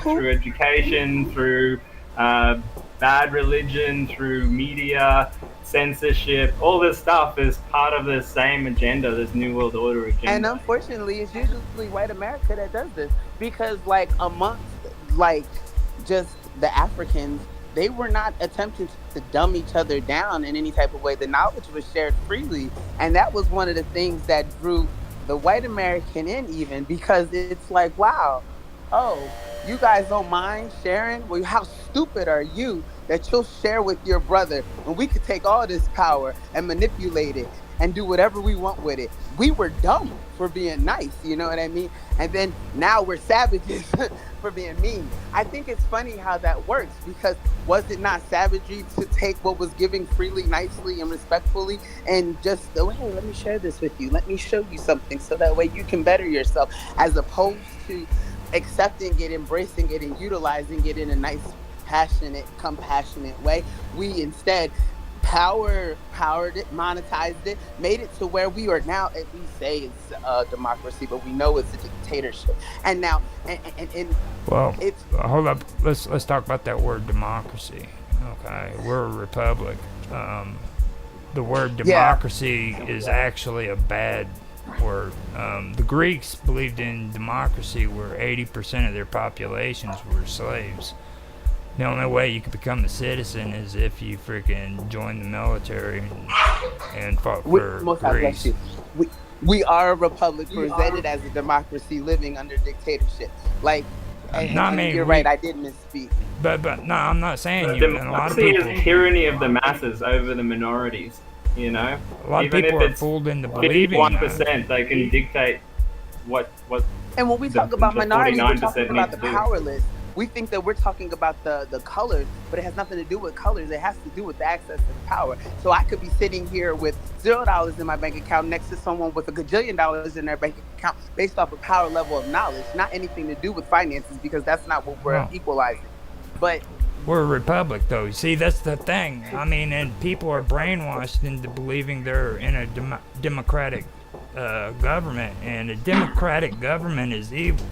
politics, through education, through bad religion, through media, censorship. All this stuff is part of the same agenda, this New World Order agenda. And unfortunately, it's usually white America that does this because, like, amongst like just the Africans, they were not attempting to dumb each other down in any type of way. The knowledge was shared freely, and that was one of the things that drew the white American in, even because it's like, wow, oh, you guys don't mind sharing? Well, how stupid are you that you'll share with your brother when we could take all this power and manipulate it and do whatever we want with it? We were dumb for being nice, you know what I mean? And then now we're savages for being mean. I think it's funny how that works, because was it not savagery to take what was given freely, nicely, and respectfully, and just, oh, hey, let me share this with you. Let me show you something so that way you can better yourself, as opposed to accepting it, embracing it, and utilizing it in a nice, passionate, compassionate way. We instead powered it, monetized it, made it to where we are now, at least say it's a democracy, but we know it's a dictatorship. And now, and well, it's hold up. Let's talk about that word democracy. Okay, we're a republic. The word democracy is actually a bad word. The Greeks believed in democracy, where 80% of their populations were slaves. The only way you could become a citizen is if you freaking joined the military and fought for Greece. We are a republic presented as a democracy living under dictatorship. Like, you're right, I did misspeak. But no, I'm not saying you. And a lot of people, is tyranny of the masses over the minorities. You know, a lot of people are fooled into believing 51%, they can dictate what. And when we talk about minorities, we're talking about the powerless. We think that we're talking about the colors, but it has nothing to do with colors. It has to do with the access to the power. So I could be sitting here with $0 in my bank account next to someone with $1 gajillion in their bank account based off of power level of knowledge, not anything to do with finances, because that's not what we're equalizing. But we're a republic, though. See, that's the thing. I mean, and people are brainwashed into believing they're in a democratic government, and a democratic government is evil.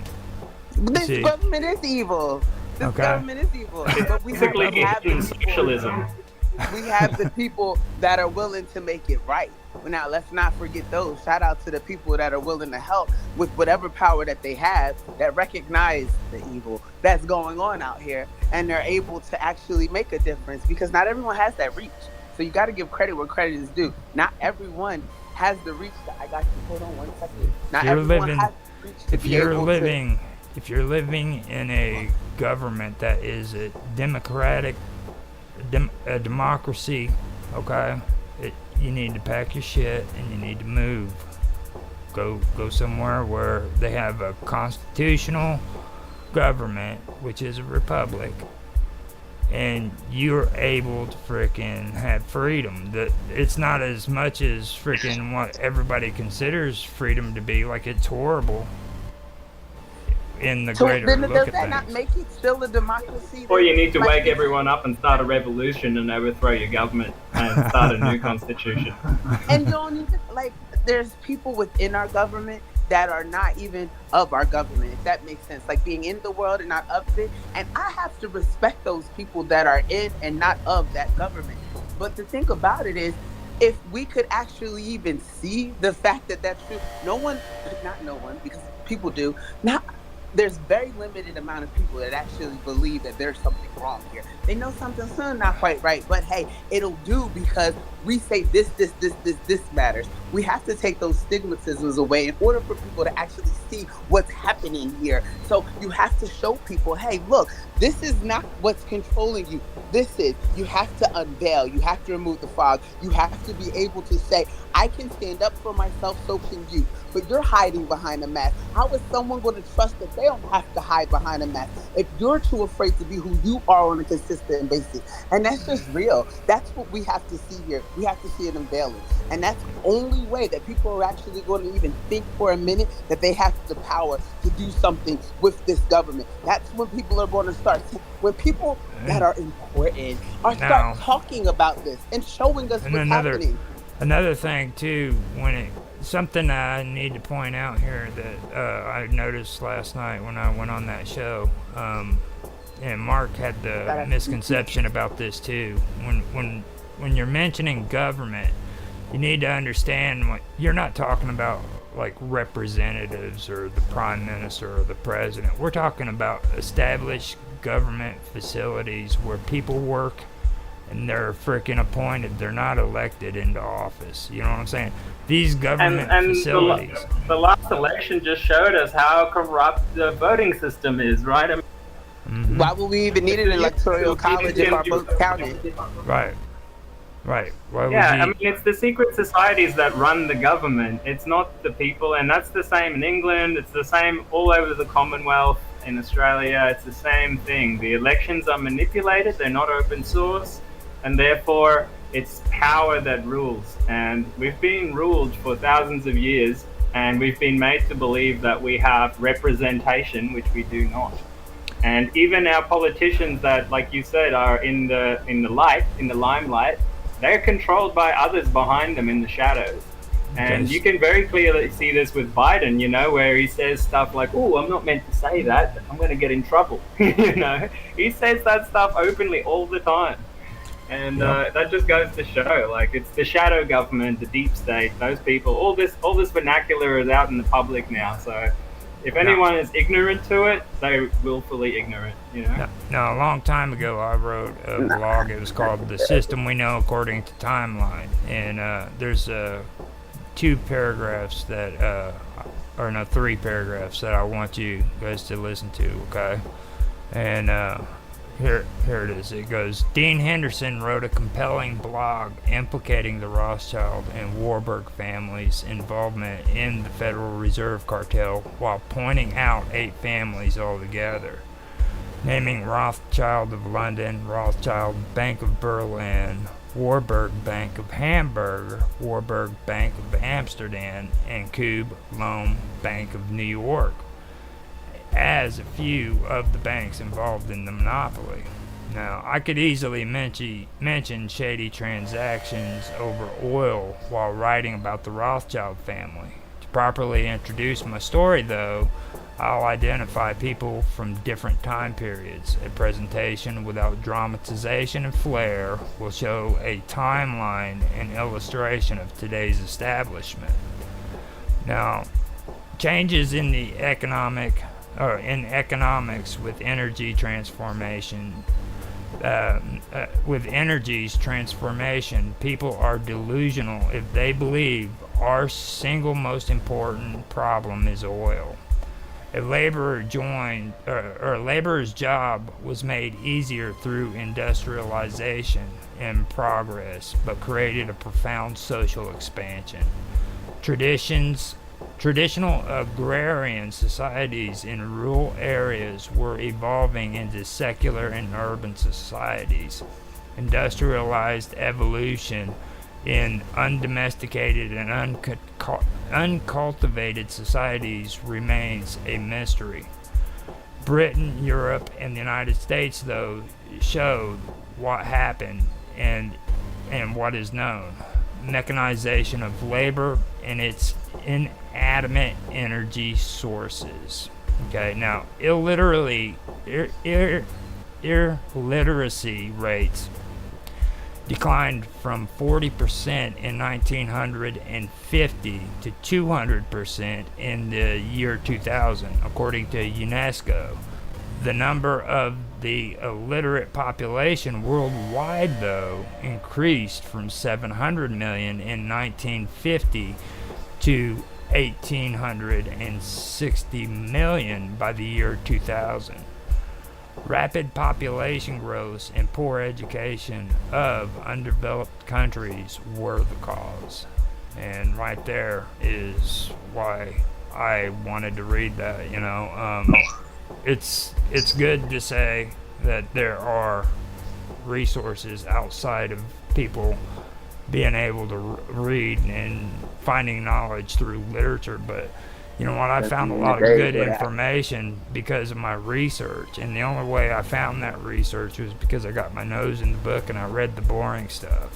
This government is evil. This government is evil. But we have socialism. We have the people that are willing to make it right. Now, let's not forget those. Shout out to the people that are willing to help with whatever power that they have, that recognize the evil that's going on out here, and they're able to actually make a difference, because not everyone has that reach. So you got to give credit where credit is due. Not everyone has the reach. I got you. Hold on 1 second. Not everyone has the reach to be able to. If you're living in a government that is a democratic, a democracy, okay, you need to pack your shit and you need to move. Go somewhere where they have a constitutional government, which is a republic, and you're able to freaking have freedom. That it's not as much as freaking what everybody considers freedom to be. Like, it's horrible. In the greater then look does at that things. not make it still a democracy? Or you need to wake everyone up and start a revolution and overthrow your government and start a new constitution. And you don't even, like, there's people within our government that are not even of our government, if that makes sense. Like, being in the world and not of it. And I have to respect those people that are in and not of that government. But the thing about it is, if we could actually even see the fact that that's true, not no one, because people do, there's very limited amount of people that actually believe that there's something wrong here. They know something's not quite right, but hey, it'll do because we say this matters. We have to take those stigmatisms away in order for people to actually see what's happening here. So you have to show people, hey, look, this is not what's controlling you. You have to unveil, you have to remove the fog. You have to be able to say, I can stand up for myself, so can you. But you're hiding behind a mask. How is someone going to trust that they don't have to hide behind a mask if you're too afraid to be who you are on a consistent basis? And that's just real. That's what we have to see here. We have to see it unveiling. And that's the only way that people are actually going to even think for a minute that they have the power to do something with this government. That's when people are going to start, when people that are important start talking about this and showing us what's happening. Another thing too, something I need to point out here that I noticed last night when I went on that show, and Mark had the misconception about this too. When you're mentioning government, you need to understand you're not talking about like representatives or the prime minister or the president. We're talking about established government facilities where people work and they're freaking appointed. They're not elected into office. You know what I'm saying? These government facilities. The last election just showed us how corrupt the voting system is, right? I mean, Why would we even need an electoral college if our votes counted? Right. I mean, it's the secret societies that run the government. It's not the people, and that's the same in England. It's the same all over the Commonwealth. In Australia, it's the same thing. The elections are manipulated. They're not open source, and therefore it's power that rules. And we've been ruled for thousands of years, and we've been made to believe that we have representation, which we do not. And even our politicians that, like you said, are in the limelight, they're controlled by others behind them in the shadows. And you can very clearly see this with Biden, where he says stuff like, "Oh, I'm not meant to say that. I'm going to get in trouble." He says that stuff openly all the time. And that just goes to show, like, it's the shadow government, the deep state, those people, all this vernacular is out in the public now. So if anyone is ignorant to it, they're willfully ignorant, Now, a long time ago, I wrote a blog. It was called "The System We Know According to Timeline." And there's three paragraphs that I want you guys to listen to, okay? And here it is. It goes, Dean Henderson wrote a compelling blog implicating the Rothschild and Warburg families' involvement in the Federal Reserve Cartel while pointing out 8 families altogether, naming Rothschild of London, Rothschild Bank of Berlin, Warburg Bank of Hamburg, Warburg Bank of Amsterdam, and Kube Loan Bank of New York as a few of the banks involved in the monopoly. Now, I could easily mention shady transactions over oil while writing about the Rothschild family. To properly introduce my story, though, I'll identify people from different time periods. A presentation without dramatization and flair will show a timeline and illustration of today's establishment. Now, changes in the economics with energy transformation. With energy's transformation, people are delusional if they believe our single most important problem is oil. A laborer's job was made easier through industrialization and progress, but created a profound social expansion. Traditional agrarian societies in rural areas were evolving into secular and urban societies. Industrialized evolution in undomesticated and uncultivated societies remains a mystery. Britain, Europe, and the United States, though, showed what happened and what is known. Mechanization of labor and its inanimate energy sources. Okay, now illiteracy rates declined from 40% in 1950 to 200% in the year 2000, according to UNESCO. The number of the illiterate population worldwide, though, increased from 700 million in 1950 to 1,860 million by the year 2000. Rapid population growth and poor education of undeveloped countries were the cause. And right there is why I wanted to read that, It's good to say that there are resources outside of people being able to read and finding knowledge through literature, but you know what, I found a lot of good information because of my research, and the only way I found that research was because I got my nose in the book and I read the boring stuff.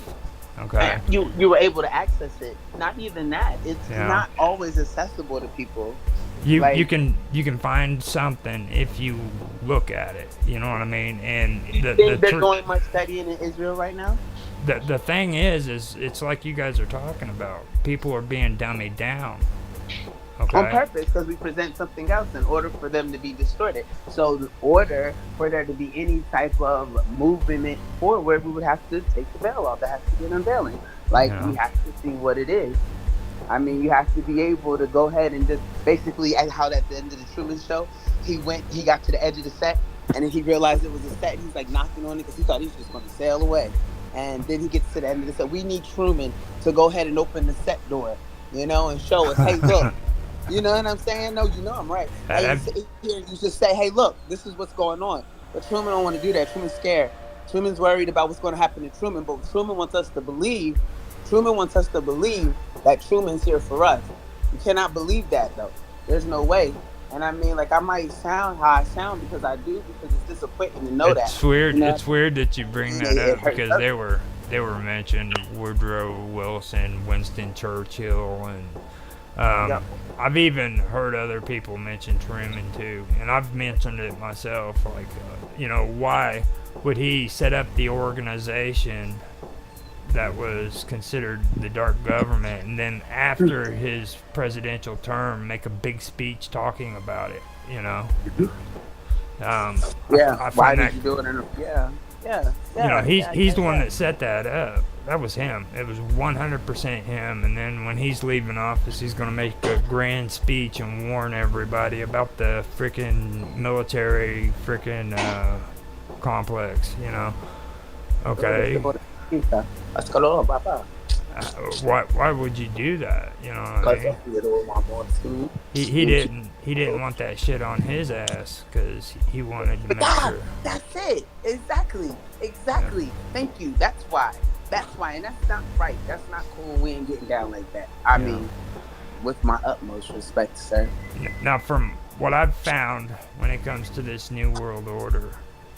Okay. You were able to access it. Not even that. It's not always accessible to people. You can find something if you look at it. You know what I mean? And they're doing much studying in Israel right now. The thing is it's like you guys are talking about. People are being dummied down. Okay. On purpose, because we present something else in order for them to be distorted. So in order for there to be any type of movement forward, we would have to take the veil off. That has to be an unveiling. Like, we have to see what it is. I mean, you have to be able to go ahead and just basically, how at the end of the Truman Show, he got to the edge of the set, and then he realized it was a set, and he's like knocking on it because he thought he was just going to sail away. And then he gets to the end of the set. We need Truman to go ahead and open the set door, you know, and show us, hey, look. You know what I'm saying? No, you know I'm right. You just say, hey, look, this is what's going on. But Truman don't want to do that. Truman's scared. Truman's worried about what's going to happen to Truman. But Truman wants us to believe that Truman's here for us. You cannot believe that, though. There's no way. And I mean, like, I might sound how I sound because it's disappointing to know that. It's weird. You know? It's weird that you bring that up because they were mentioned Woodrow Wilson, Winston Churchill, and I've even heard other people mention Truman too, and I've mentioned it myself. Like, you know, why would he set up the organization that was considered the dark government, and then after his presidential term, make a big speech talking about it? You know. I why did you do it? You know, he's the one that set that up. That was him. It was 100% him. And then when he's leaving office, he's going to make a grand speech and warn everybody about the freaking military complex, you know. Okay. Why would you do that? You know what I mean? He didn't want that shit on his ass because he wanted to make sure. That's it. Exactly. Yeah. Thank you. That's why, and that's not right. That's not cool. We ain't getting down like that. I mean, with my utmost respect, sir. Now, from what I've found when it comes to this new world order,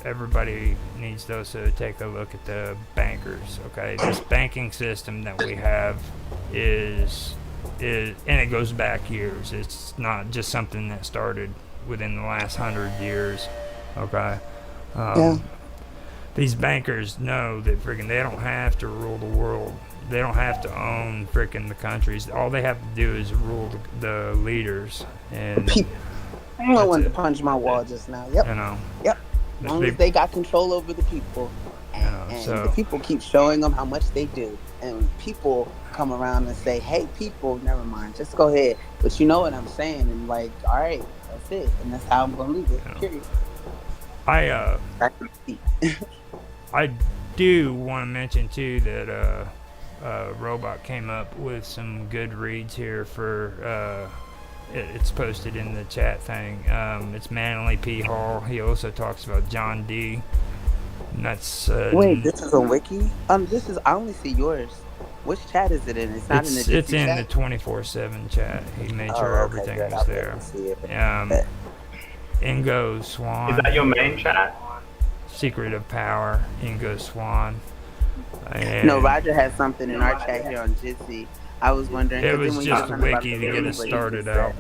everybody needs to also take a look at the bankers. Okay, this banking system that we have is and it goes back years. It's not just something that started within the last 100 years. Okay. These bankers know that freaking they don't have to rule the world. They don't have to own freaking the countries. All they have to do is rule the leaders. And I wanted to punch my wall just now. Yep. You know. Yep. As long as they got control over the people. And the people keep showing them how much they do. And people come around and say, hey, people, never mind. Just go ahead. But you know what I'm saying. And like, all right, that's it. And that's how I'm going to leave it. Period. I do want to mention too that Robot came up with some good reads here for it's posted in the chat thing. It's Manly P. Hall. He also talks about John D. And that's wait, this is a wiki? I only see yours. Which chat is it in? It's not in the It's in chat? The 24/7 chat. He made sure everything was there. Ingo Swan. Is that your main chat? Secret of Power, Ingo Swan. No, Roger has something in our chat here on Jitsi. I was wondering. It was just a wiki to get us started out.